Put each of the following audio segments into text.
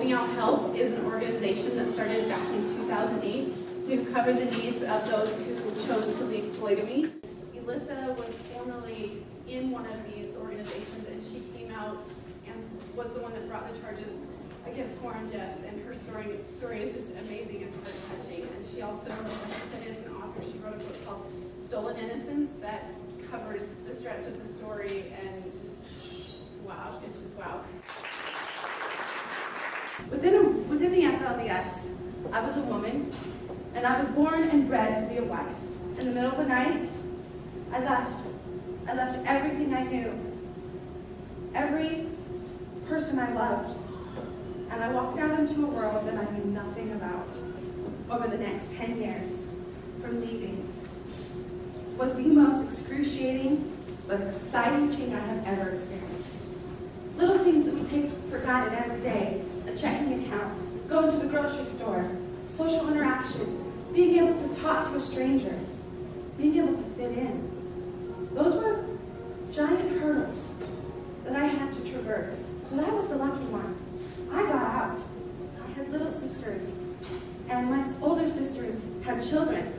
Seeking Out Help is an organization that started back in 2008 to cover the needs of those who chose to leave polygamy. Elissa was formerly in one of these organizations, and she came out and was the one that brought the charges against Warren Jeffs, and her story is just amazing and heart-touching. And she also, like I said, is an author. She wrote a book called Stolen Innocence that covers the stretch of the story, and just wow, it's just wow. Within the FLDS, I was a woman, and I was born and bred to be a wife. In the middle of the night, I left everything I knew, every person I loved, and I walked out into a world that I knew nothing about. Over the next 10 years, from leaving, was the most excruciating but exciting thing I have ever experienced. Little things that we take for granted every day, a checking account, going to the grocery store, social interaction, being able to talk to a stranger, being able to fit in. Those were giant hurdles that I had to traverse, but I was the lucky one. I got out. I had little sisters, and my older sisters had children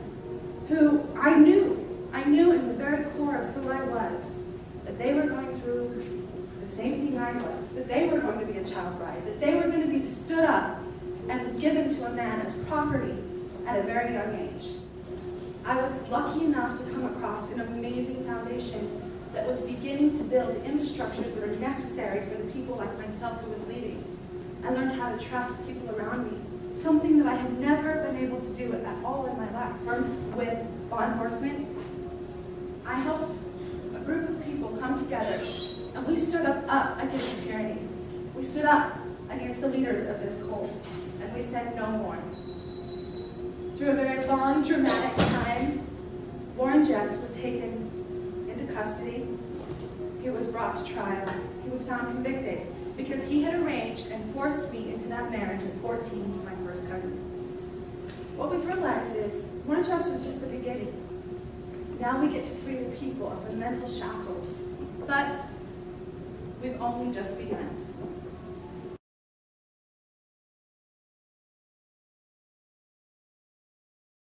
who I knew in the very core of who I was, that they were going through the same thing I was, that they were going to be a child bride, that they were going to be stood up and given to a man as property at a very young age. I was lucky enough to come across an amazing foundation that was beginning to build infrastructures that are necessary for the people like myself who was leaving. I learned how to trust people around me, something that I had never been able to do at all in my life. With law enforcement, I helped a group of people come together, and we stood up against tyranny. We stood up against the leaders of this cult, and we said no more. Through a very long, dramatic time, Warren Jeffs was taken into custody. He was brought to trial. He was found convicted because he had arranged and forced me into that marriage at 14 to my first cousin. What we've realized is Warren Jeffs was just the beginning. Now we get to free the people of the mental shackles, but we've only just begun.